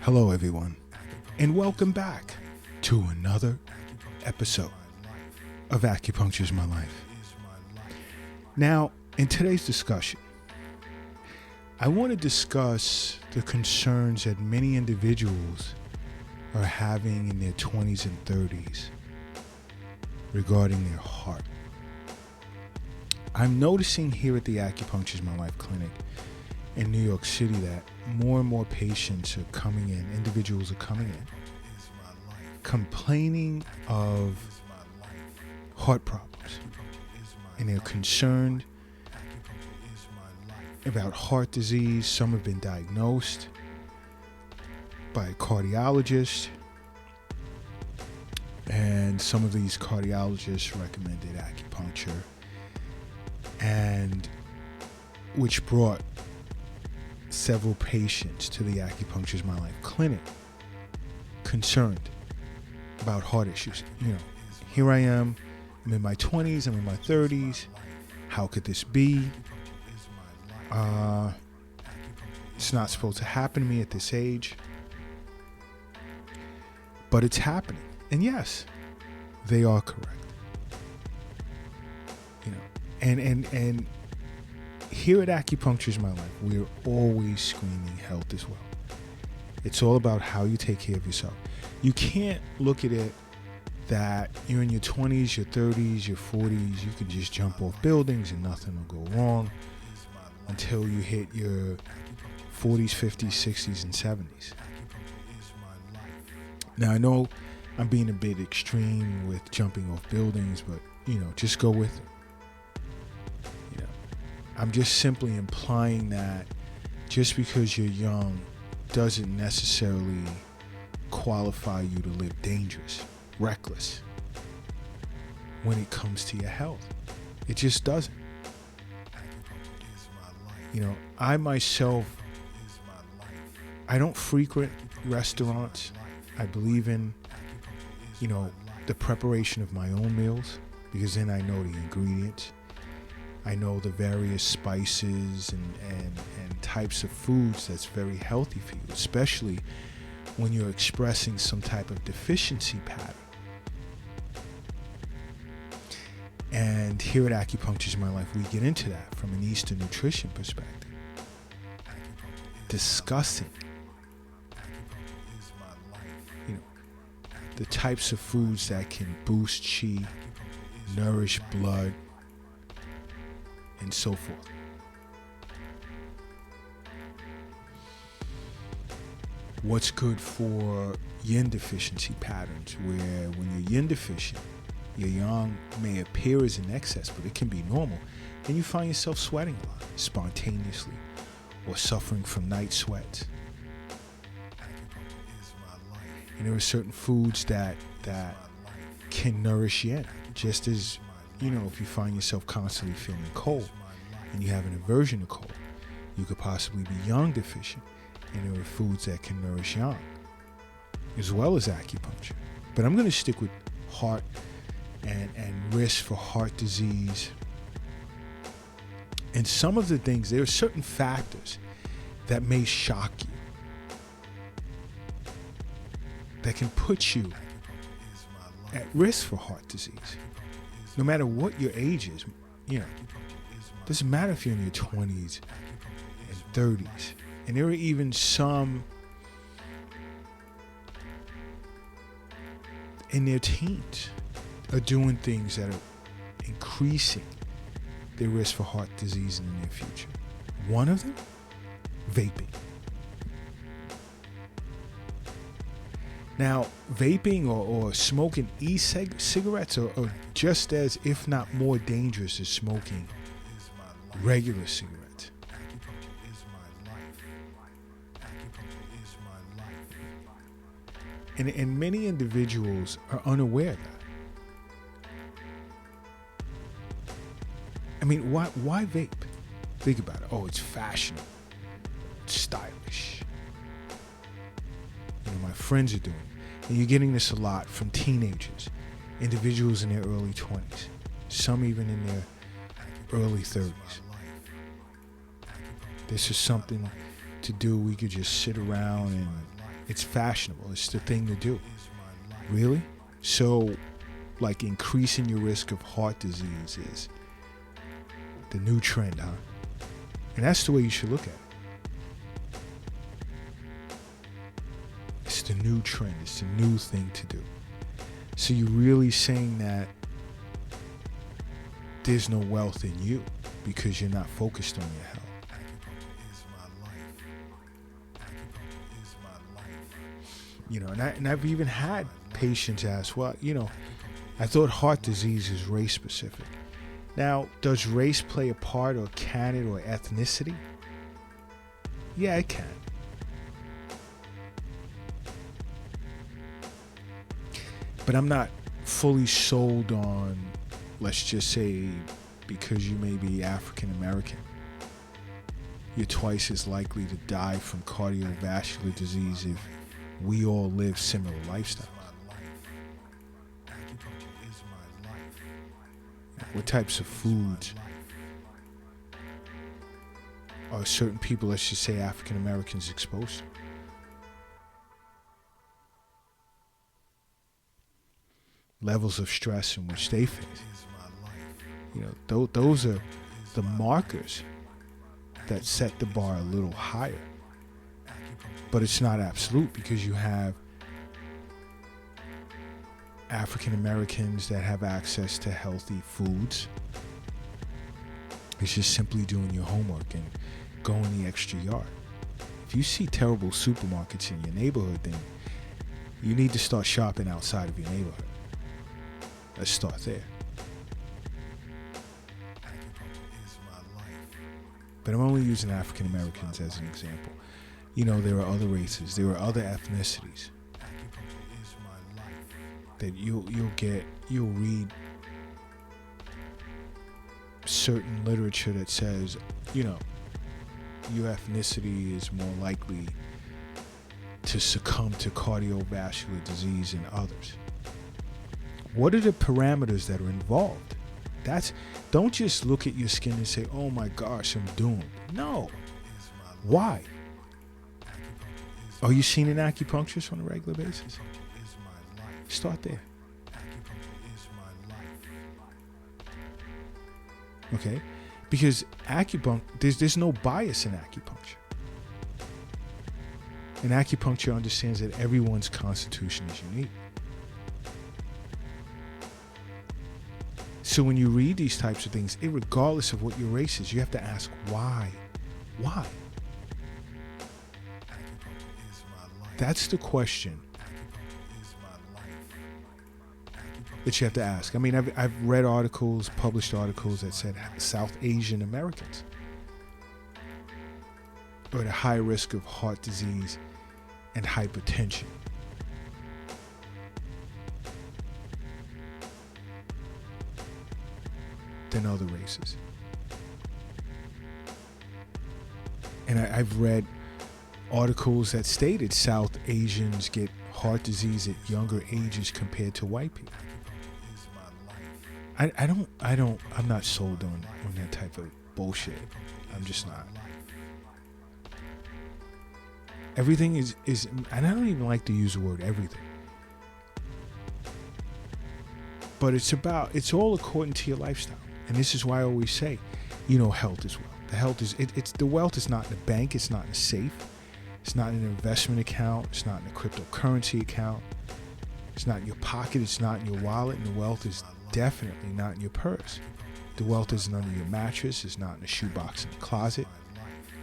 Hello, everyone, and welcome back to another episode of Acupuncture is My Life. Now, in today's discussion, I want to discuss the concerns that many individuals are having in their 20s and 30s regarding their heart. I'm noticing here at the Acupuncture is My Life clinic in New York City that more and more patients are coming in, individuals are coming in, complaining of heart problems. And they're concerned about heart disease. Some have been diagnosed by a cardiologist, and some of these cardiologists recommended acupuncture, and which brought several patients to the Acupuncture is My Life clinic concerned about heart issues. Here I am, I'm in my 20s, I'm in my 30s. How could this be? It's not supposed to happen to me at this age. But it's happening. And yes, they are correct. And here at Acupuncture is My Life, we're always screaming health as well. It's all about how you take care of yourself. You can't look at it that you're in your 20s, your 30s, your 40s, you can just jump off buildings and nothing will go wrong until you hit your 40s, 50s, 60s, and 70s. Now, I know I'm being a bit extreme with jumping off buildings, but, just go with it. I'm just simply implying that just because you're young doesn't necessarily qualify you to live dangerous, reckless when it comes to your health. It just doesn't. I myself, I don't frequent restaurants. I believe in, the preparation of my own meals, because then I know the ingredients. I know the various spices and types of foods that's very healthy for you, especially when you're expressing some type of deficiency pattern. And here at Acupuncture is My Life, we get into that from an Eastern nutrition perspective, discussing the types of foods that can boost chi, nourish blood, and so forth. What's good for yin deficiency patterns, where when you're yin deficient, your yang may appear as an excess, but it can be normal, and you find yourself sweating a lot, spontaneously, or suffering from night sweats. And there are certain foods that can nourish yin, just as if you find yourself constantly feeling cold and you have an aversion to cold, you could possibly be yang deficient, and there are foods that can nourish yang, as well as acupuncture. But I'm going to stick with heart and risk for heart disease. And some of the things, there are certain factors that may shock you, that can put you at risk for heart disease. No matter what your age is, doesn't matter if you're in your 20s and 30s. And there are even some in their teens are doing things that are increasing their risk for heart disease in the near future. One of them, vaping. Now, vaping or smoking e-cigarettes are just as, if not more dangerous as smoking regular cigarettes. And many individuals are unaware of that. I mean, why vape? Think about it. Oh, it's fashionable. It's stylish. My friends are doing it. And you're getting this a lot from teenagers, individuals in their early 20s, some even in their early 30s. This is something to do. We could just sit around and It's fashionable. It's the thing to do. Really? So, like, increasing your risk of heart disease is the new trend, huh? And that's the way you should look at it. It's the new trend. It's the new thing to do. So you're really saying that there's no wealth in you because you're not focused on your health. You know, and I've even had patients ask, well, you know, I thought heart disease is race specific. Now, does race play a part, or can it, or ethnicity? Yeah, it can. But I'm not fully sold on, let's just say, because you may be African American, you're twice as likely to die from cardiovascular disease if we all live similar lifestyles. What types of foods are certain people, let's just say African Americans, exposed to? Levels of stress in which they face. You know, those are the markers that set the bar a little higher. But it's not absolute, because you have African Americans that have access to healthy foods. It's just simply doing your homework and going the extra yard. If you see terrible supermarkets in your neighborhood, then you need to start shopping outside of your neighborhood. Let's start there. But I'm only using African Americans as an example. You know, there are other races, there are other ethnicities that you'll read certain literature that says, you know, your ethnicity is more likely to succumb to cardiovascular disease than others. What are the parameters that are involved? Don't just look at your skin and say, oh my gosh, I'm doomed. No. Why? Are you seeing an acupuncturist on a regular basis? Start there. Okay? Because there's no bias in acupuncture. And acupuncture understands that everyone's constitution is unique. So when you read these types of things, regardless of what your race is, you have to ask why. Why? That's the question that you have to ask. I mean, I've read articles, published articles that said South Asian Americans are at a high risk of heart disease and hypertension. Than other races. And I've read articles that stated South Asians get heart disease at younger ages compared to white people. I'm not sold on that type of bullshit. I'm just not. Everything is, and I don't even like to use the word everything. But it's all according to your lifestyle. And this is why I always say, you know, health is wealth. The health is, the wealth is not in the bank. It's not in a safe. It's not in an investment account. It's not in a cryptocurrency account. It's not in your pocket. It's not in your wallet. And the wealth is definitely not in your purse. The wealth isn't under your mattress. It's not in a shoebox in the closet.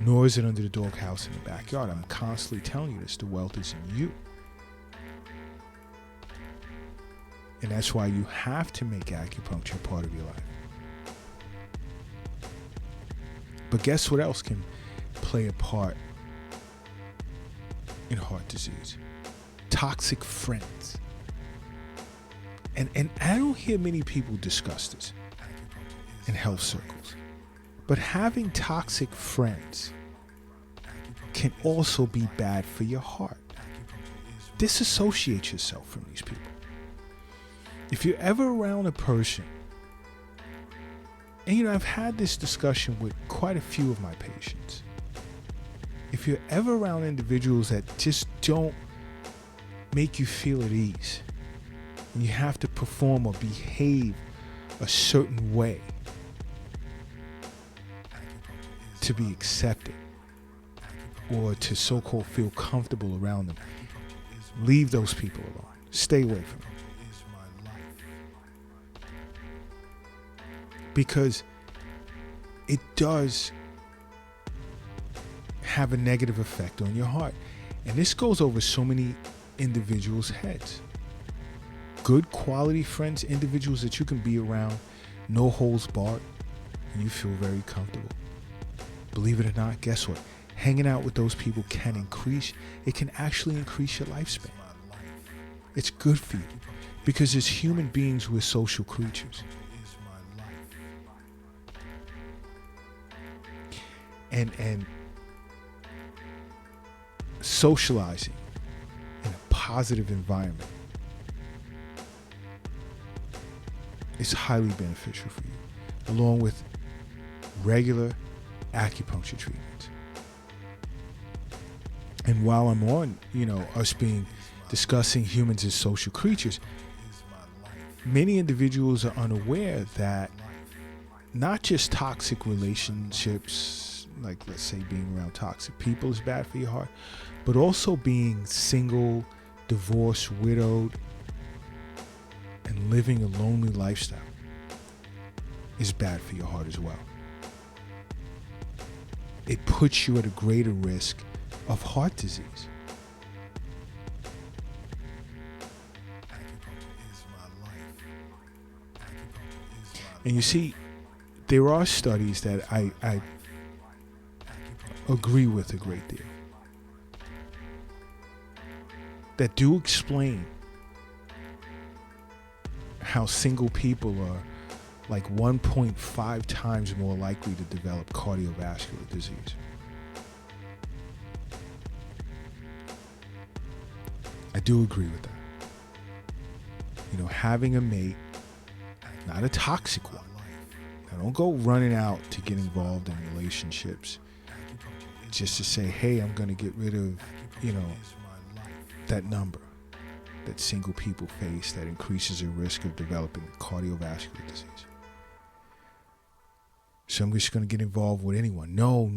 Nor is it under the doghouse in the backyard. I'm constantly telling you this. The wealth is in you. And that's why you have to make acupuncture part of your life. But guess what else can play a part in heart disease? Toxic friends. And I don't hear many people discuss this in health circles. But having toxic friends can also be bad for your heart. Disassociate yourself from these people. If you're ever around a person, and you know, I've had this discussion with quite a few of my patients. If you're ever around individuals that just don't make you feel at ease. And you have to perform or behave a certain way to be accepted or to so-called feel comfortable around them. Leave those people alone. Stay away from them. Because it does have a negative effect on your heart. And this goes over so many individuals' heads. Good quality friends, individuals that you can be around, no holds barred, and you feel very comfortable. Believe it or not, guess what? Hanging out with those people can actually increase your lifespan. It's good for you because as human beings, we're social creatures. And socializing in a positive environment is highly beneficial for you, along with regular acupuncture treatments. And while I'm on, us discussing humans as social creatures, many individuals are unaware that not just toxic relationships, like let's say being around toxic people is bad for your heart, but also being single, divorced, widowed, and living a lonely lifestyle is bad for your heart as well. It puts you at a greater risk of heart disease. And you see, there are studies that I agree with a great deal that do explain how single people are like 1.5 times more likely to develop cardiovascular disease. I do agree with that. Having a mate, not a toxic one. Now, don't go running out to get involved in relationships just to say, hey, I'm going to get rid of, that number that single people face that increases your risk of developing cardiovascular disease. So I'm just going to get involved with anyone. No.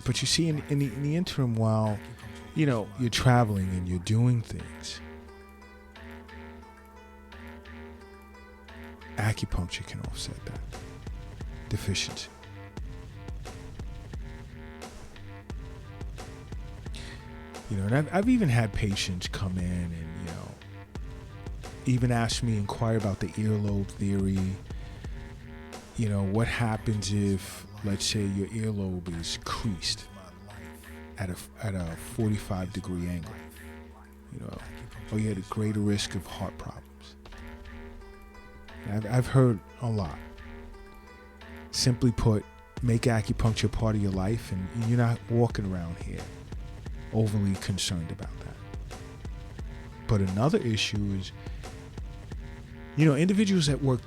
But you see, in the interim, while, you're traveling and you're doing things, acupuncture can offset that deficiency. And I've even had patients come in and, even ask me, inquire about the earlobe theory. What happens if, let's say, your earlobe is creased at a 45-degree angle, or you had a greater risk of heart problems. I've heard a lot. Simply put, make acupuncture part of your life, and you're not walking around here overly concerned about that. But another issue is, individuals that work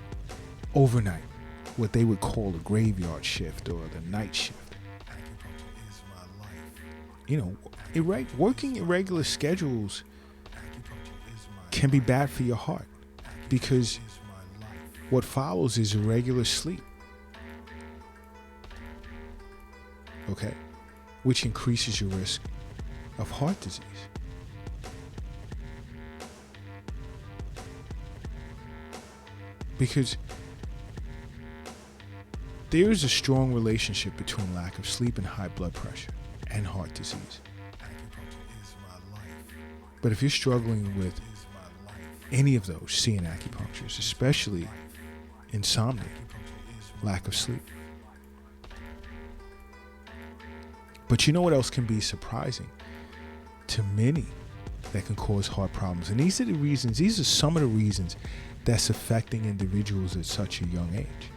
overnight, what they would call a graveyard shift or the night shift. Working irregular schedules can be bad for your heart because what follows is irregular sleep. Okay? Which increases your risk of heart disease. Because there is a strong relationship between lack of sleep and high blood pressure and heart disease. But if you're struggling with any of those, seeing acupuncturists, especially insomnia, lack of sleep. But you know what else can be surprising to many that can cause heart problems? And these are some of the reasons that's affecting individuals at such a young age.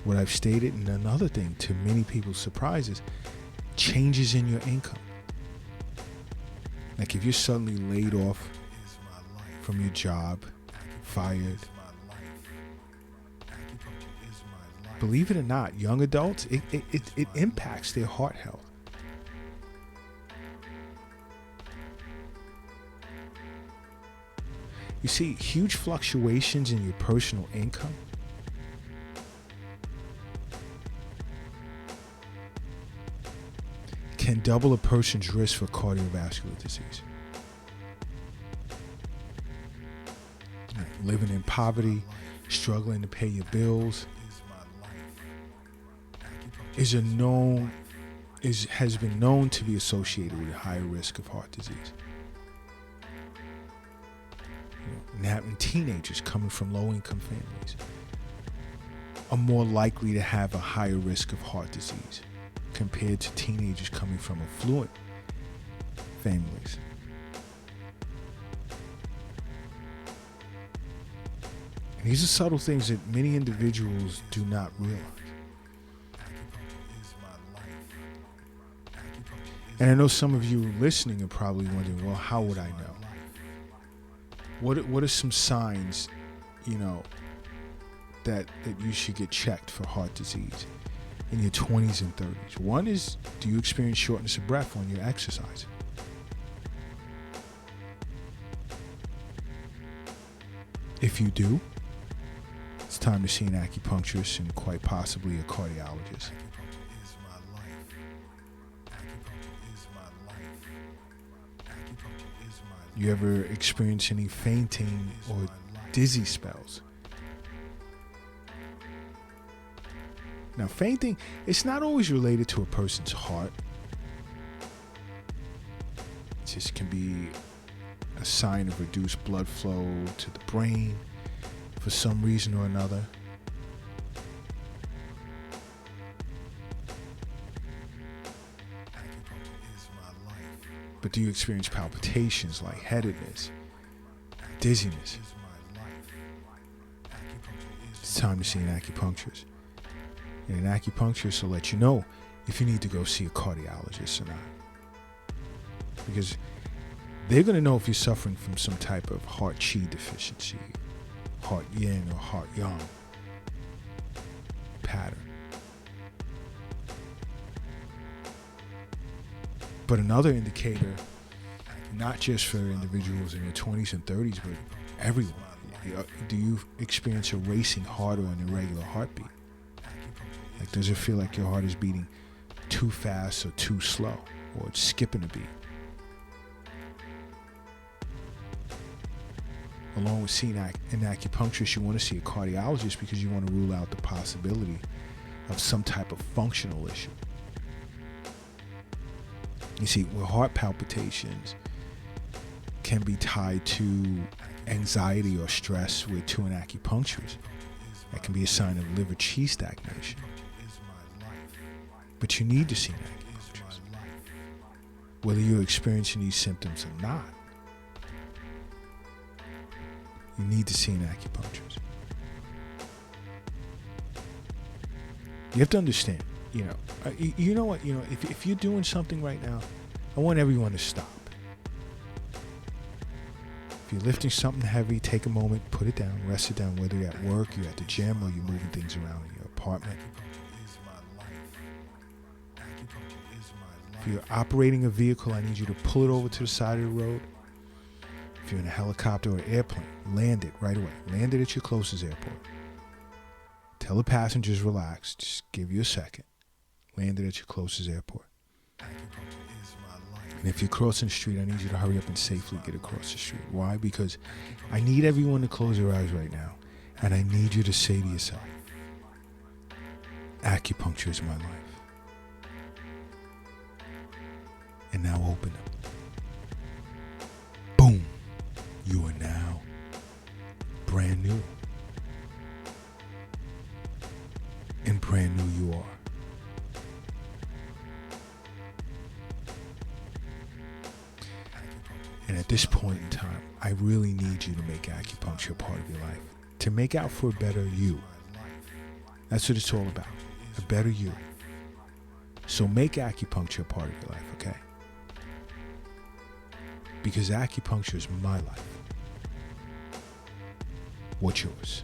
What I've stated, and another thing to many people's surprises, changes in your income. Like if you're suddenly laid off from your job, fired, Believe it or not, young adults, it impacts their heart health. You see, huge fluctuations in your personal income can double a person's risk for cardiovascular disease. Living in poverty, struggling to pay your bills, has been known to be associated with a higher risk of heart disease. And having teenagers coming from low-income families are more likely to have a higher risk of heart disease compared to teenagers coming from affluent families. And these are subtle things that many individuals do not realize. And I know some of you listening are probably wondering, well, how would I know? What are some signs, that you should get checked for heart disease in your 20s and 30s? One is, do you experience shortness of breath when you're exercising? If you do, it's time to see an acupuncturist and quite possibly a cardiologist. You ever experience any fainting or dizzy spells? Now, fainting, it's not always related to a person's heart. It just can be a sign of reduced blood flow to the brain for some reason or another. But do you experience palpitations, lightheadedness, dizziness? It's time to see an acupuncturist. And an acupuncturist will let you know if you need to go see a cardiologist or not. Because they're going to know if you're suffering from some type of heart qi deficiency, heart yin or heart yang pattern. But another indicator, not just for individuals in their 20s and 30s, but everyone. Do you experience a racing heart or an irregular heartbeat? Like, does it feel like your heart is beating too fast or too slow, or it's skipping a beat? Along with seeing an acupuncturist, you want to see a cardiologist because you want to rule out the possibility of some type of functional issue. You see, with heart palpitations can be tied to anxiety or stress, where to an acupuncturist, that can be a sign of liver qi stagnation. But you need to see an acupuncturist, whether you're experiencing these symptoms or not. You need to see an acupuncturist. You have to understand, you know what, if you're doing something right now, I want everyone to stop. If you're lifting something heavy, take a moment, put it down, rest it down, whether you're at work, you're at the gym, or you're moving things around in your apartment. If you're operating a vehicle, I need you to pull it over to the side of the road. If you're in a helicopter or airplane, land it right away. Land it at your closest airport. Tell the passengers relax, just give you a second. Land it at your closest airport. And if you're crossing the street, I need you to hurry up and safely get across the street. Why? Because I need everyone to close their eyes right now. And I need you to say to yourself, acupuncture is my life. And now open them. Boom. You are now brand new. And brand new you are. And at this point in time, I really need you to make acupuncture a part of your life. To make out for a better you. That's what it's all about. A better you. So make acupuncture a part of your life, okay? Because acupuncture is my life. What's yours?